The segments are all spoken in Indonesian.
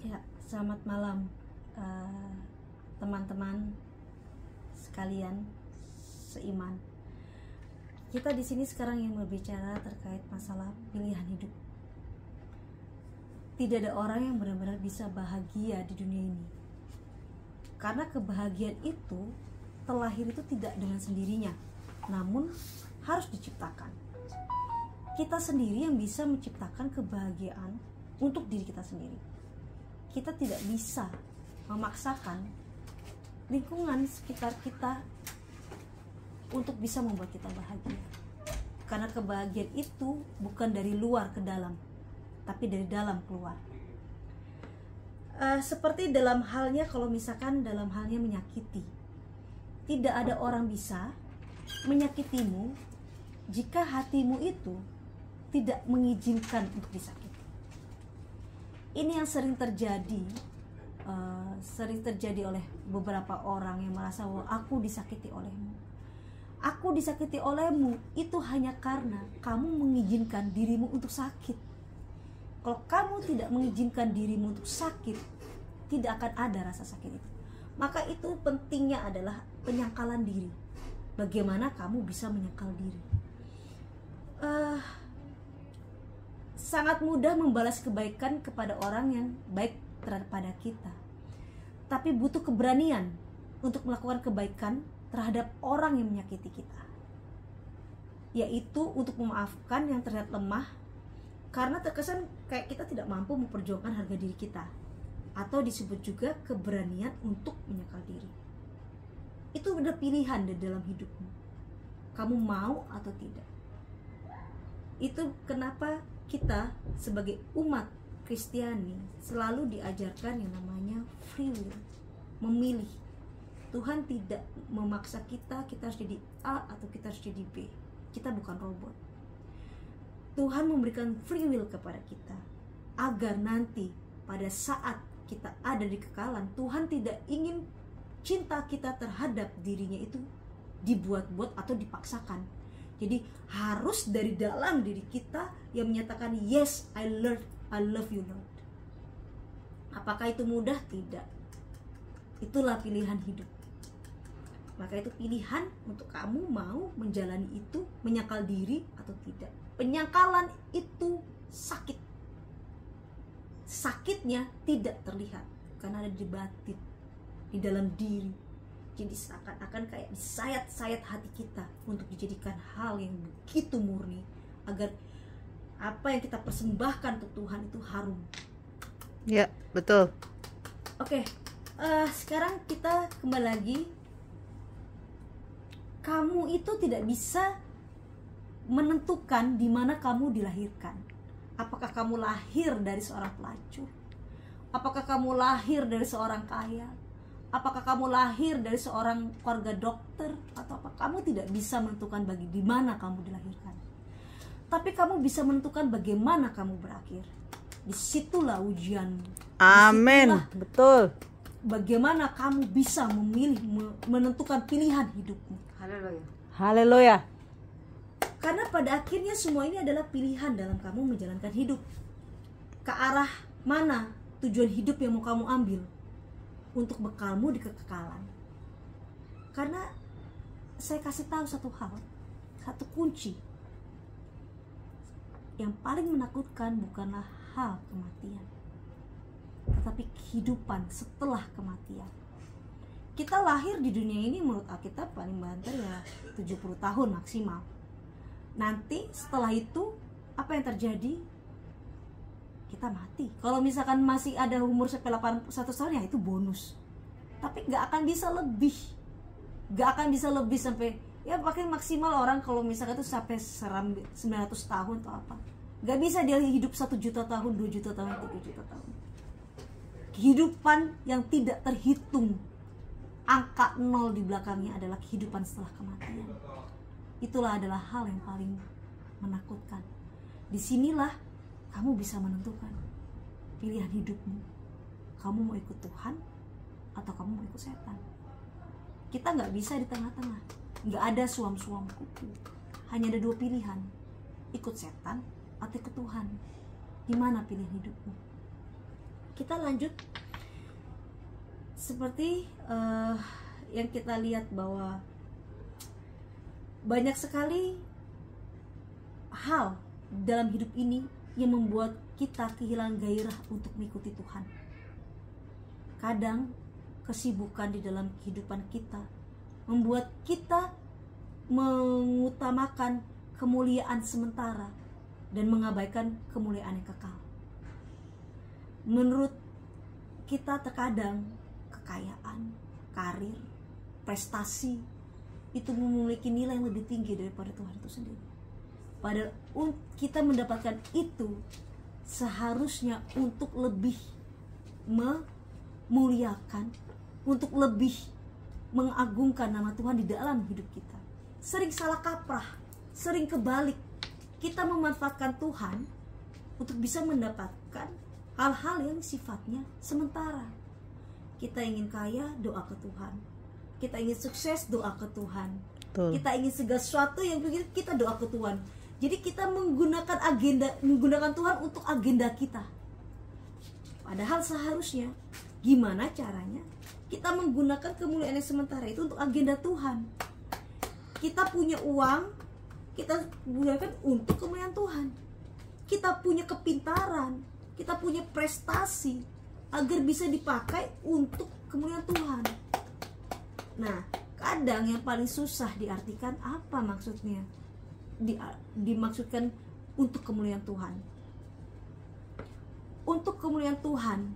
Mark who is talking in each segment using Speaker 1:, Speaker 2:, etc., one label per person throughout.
Speaker 1: Ya, selamat malam teman-teman sekalian seiman. Kita di sini sekarang yang berbicara terkait masalah pilihan hidup. Tidak ada orang yang benar-benar bisa bahagia di dunia ini. Karena kebahagiaan itu terlahir itu tidak dengan sendirinya, namun harus diciptakan. Kita sendiri yang bisa menciptakan kebahagiaan untuk diri kita sendiri. Kita tidak bisa memaksakan lingkungan sekitar kita untuk bisa membuat kita bahagia. Karena kebahagiaan itu bukan dari luar ke dalam, tapi dari dalam keluar. Seperti dalam halnya, kalau misalkan dalam halnya menyakiti, tidak ada orang bisa menyakitimu jika hatimu itu tidak mengizinkan untuk disakiti. Ini yang sering terjadi oleh beberapa orang yang merasa bahwa aku disakiti olehmu. Aku disakiti olehmu itu hanya karena kamu mengizinkan dirimu untuk sakit. Kalau kamu tidak mengizinkan dirimu untuk sakit, tidak akan ada rasa sakit itu. Maka itu pentingnya adalah penyangkalan diri. Bagaimana kamu bisa menyangkal diri? Sangat mudah membalas kebaikan kepada orang yang baik terhadap kita, tapi butuh keberanian untuk melakukan kebaikan terhadap orang yang menyakiti kita, yaitu untuk memaafkan yang terlihat lemah, karena terkesan kayak kita tidak mampu memperjuangkan harga diri kita, atau disebut juga keberanian untuk menyangkal diri. Itu benar pilihan di dalam hidupmu, kamu mau atau tidak. Itu kenapa kita sebagai umat Kristiani selalu diajarkan yang namanya free will, memilih. Tuhan tidak memaksa kita harus jadi A atau kita harus jadi B. Kita bukan robot. Tuhan memberikan free will kepada kita agar nanti pada saat kita ada di kekalan, Tuhan tidak ingin cinta kita terhadap dirinya itu dibuat-buat atau dipaksakan. Jadi harus dari dalam diri kita yang menyatakan yes, I love you Lord. Apakah itu mudah? Tidak. Itulah pilihan hidup. Maka itu pilihan untuk kamu mau menjalani itu, menyangkal diri atau tidak. Penyangkalan itu sakit. Sakitnya tidak terlihat karena ada di batin, di dalam diri. Jadi seakan-akan kayak disayat-sayat hati kita untuk dijadikan hal yang begitu murni, agar apa yang kita persembahkan untuk Tuhan itu harum.
Speaker 2: Ya, betul.
Speaker 1: Oke, sekarang kita kembali lagi. Kamu itu tidak bisa menentukan di mana kamu dilahirkan. Apakah kamu lahir dari seorang pelacur? Apakah kamu lahir dari seorang kaya? Apakah kamu lahir dari seorang keluarga dokter? Atau apa? Kamu tidak bisa menentukan di mana kamu dilahirkan. Tapi kamu bisa menentukan bagaimana kamu berakhir. Disitulah ujianmu.
Speaker 2: Amin. Betul.
Speaker 1: Bagaimana kamu bisa memilih, menentukan pilihan hidupmu.
Speaker 2: Haleluya. Haleluya.
Speaker 1: Karena pada akhirnya semua ini adalah pilihan dalam kamu menjalankan hidup. Ke arah mana tujuan hidup yang mau kamu ambil untuk bekalmu di kekekalan. Karena saya kasih tahu satu hal, satu kunci. Yang paling menakutkan bukanlah hal kematian, tetapi kehidupan setelah kematian. Kita lahir di dunia ini menurut Alkitab paling banter ya 70 tahun maksimal. Nanti setelah itu apa yang terjadi? Kita mati. Kalau misalkan masih ada umur sampai 81 tahun ya itu bonus. Tapi gak akan bisa lebih. Gak akan bisa lebih sampai, ya paling maksimal orang kalau misalkan itu sampai 900 tahun atau apa. Gak bisa dia hidup 1 juta tahun, 2 juta tahun, 3 juta tahun. Kehidupan yang tidak terhitung, angka 0 di belakangnya adalah kehidupan setelah kematian. Itulah adalah hal yang paling menakutkan. Disinilah kamu bisa menentukan pilihan hidupmu. Kamu mau ikut Tuhan atau kamu mau ikut setan. Kita gak bisa di tengah-tengah. Gak ada suam-suam kuku. Hanya ada 2 pilihan. Ikut setan atau ikut Tuhan. Di mana pilihan hidupmu? kita lanjut. Seperti yang kita lihat bahwa banyak sekali hal dalam hidup ini yang membuat kita kehilangan gairah untuk mengikuti Tuhan. Kadang kesibukan di dalam kehidupan kita membuat kita mengutamakan kemuliaan sementara dan mengabaikan kemuliaan yang kekal. Menurut kita terkadang kekayaan, karir, prestasi itu memiliki nilai yang lebih tinggi daripada Tuhan itu sendiri. Padahal kita mendapatkan itu seharusnya untuk lebih memuliakan, untuk lebih mengagungkan nama Tuhan di dalam hidup kita. Sering salah kaprah, sering kebalik. Kita memanfaatkan Tuhan untuk bisa mendapatkan hal-hal yang sifatnya sementara. Kita ingin kaya, doa ke Tuhan. Kita ingin sukses, doa ke Tuhan.
Speaker 2: Betul.
Speaker 1: Kita ingin segala sesuatu yang begitu, kita doa ke Tuhan. Jadi kita menggunakan Tuhan untuk agenda kita. Padahal seharusnya gimana caranya kita menggunakan kemuliaan yang sementara itu untuk agenda Tuhan. Kita punya uang, kita gunakan untuk kemuliaan Tuhan. Kita punya kepintaran, kita punya prestasi agar bisa dipakai untuk kemuliaan Tuhan. Nah, kadang yang paling susah diartikan apa maksudnya? Dimaksudkan untuk kemuliaan Tuhan. Untuk kemuliaan Tuhan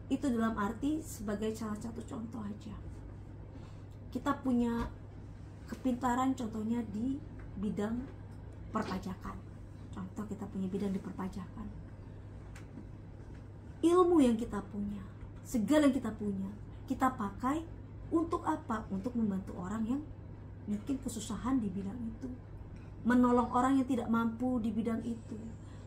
Speaker 1: itu dalam arti sebagai salah satu contoh aja. Kita punya kepintaran contohnya di bidang perpajakan. Contoh kita punya bidang di perpajakan. Ilmu yang kita punya, segala yang kita punya, kita pakai untuk apa? Untuk membantu orang yang mungkin kesusahan di bidang itu, menolong orang yang tidak mampu di bidang itu.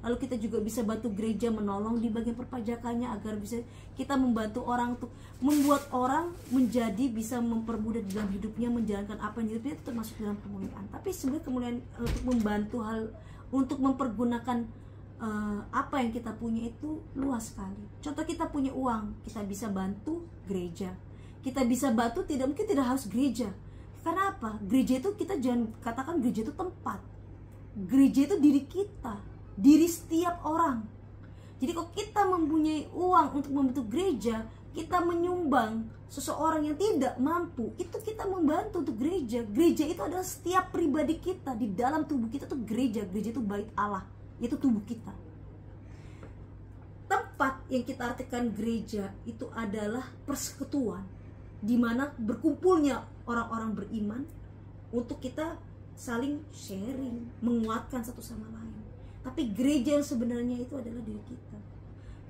Speaker 1: Lalu kita juga bisa bantu gereja menolong di bagian perpajakannya agar bisa kita membantu orang untuk membuat orang menjadi bisa mempermudah di dalam hidupnya, menjalankan apa yang hidupnya, itu termasuk dalam kemuliaan. Tapi sebenarnya kemuliaan untuk membantu hal, untuk mempergunakan apa yang kita punya itu luas sekali. Contoh kita punya uang, kita bisa bantu gereja. Kita bisa bantu, mungkin tidak harus gereja. Karena apa? Gereja itu kita jangan katakan gereja itu tempat. Gereja itu diri kita, diri setiap orang. Jadi kalau kita mempunyai uang untuk membantu gereja, kita menyumbang seseorang yang tidak mampu, itu kita membantu untuk gereja. Gereja itu adalah setiap pribadi kita. Di dalam tubuh kita tuh gereja. Gereja itu bait Allah, itu tubuh kita. Tempat yang kita artikan gereja itu adalah persekutuan, di mana berkumpulnya orang-orang beriman untuk kita saling sharing, menguatkan satu sama lain. Tapi gereja yang sebenarnya itu adalah diri kita.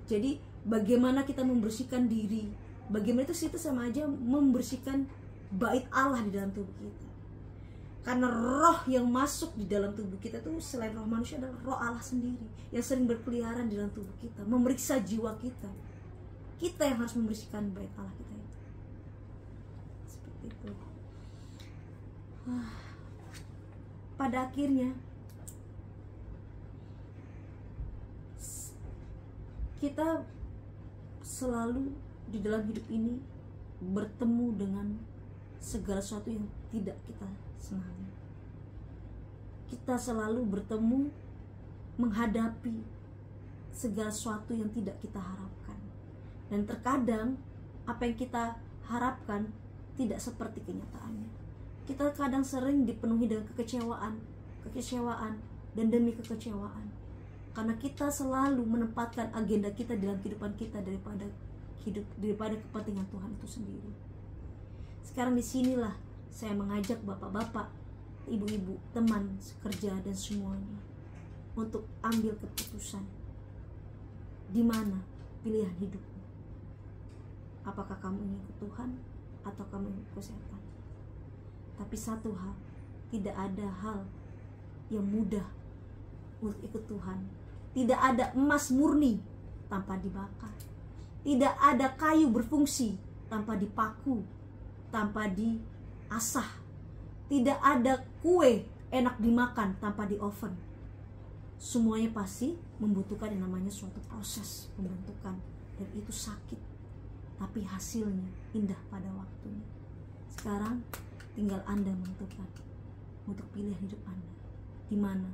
Speaker 1: Jadi bagaimana kita membersihkan diri, bagaimana itu sama aja membersihkan bait Allah di dalam tubuh kita. Karena roh yang masuk di dalam tubuh kita itu selain roh manusia adalah roh Allah sendiri yang sering berkeliaran di dalam tubuh kita, memeriksa jiwa kita. Kita yang harus membersihkan bait Allah kita itu. Seperti itu. Pada akhirnya kita selalu di dalam hidup ini bertemu dengan segala sesuatu yang tidak kita senangi. Kita selalu bertemu menghadapi segala sesuatu yang tidak kita harapkan. Dan terkadang apa yang kita harapkan tidak seperti kenyataannya. Kita kadang sering dipenuhi dengan kekecewaan dan demi kekecewaan. Karena kita selalu menempatkan agenda kita dalam kehidupan kita daripada kepentingan Tuhan itu sendiri. Sekarang disinilah saya mengajak bapak-bapak, ibu-ibu, teman kerja dan semuanya untuk ambil keputusan. Di mana pilihan hidupmu? Apakah kamu ingin ikut Tuhan atau kamu ingin ikut setan? Tapi satu hal, tidak ada hal yang mudah untuk ikut Tuhan. Tidak ada emas murni tanpa dibakar. Tidak ada kayu berfungsi tanpa dipaku, tanpa diasah. Tidak ada kue enak dimakan tanpa di oven. Semuanya pasti membutuhkan yang namanya suatu proses pembentukan dan itu sakit, tapi hasilnya indah pada waktunya. Sekarang tinggal Anda menentukan untuk pilihan hidup Anda, di mana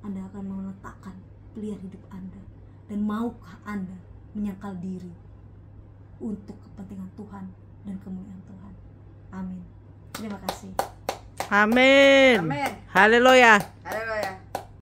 Speaker 1: Anda akan meletakkan pilihan hidup Anda, dan maukah Anda menyangkal diri untuk kepentingan Tuhan dan kemuliaan Tuhan. Amin. Terima kasih.
Speaker 2: Amin.
Speaker 3: Amin.
Speaker 2: Haleluya.
Speaker 3: Haleluya.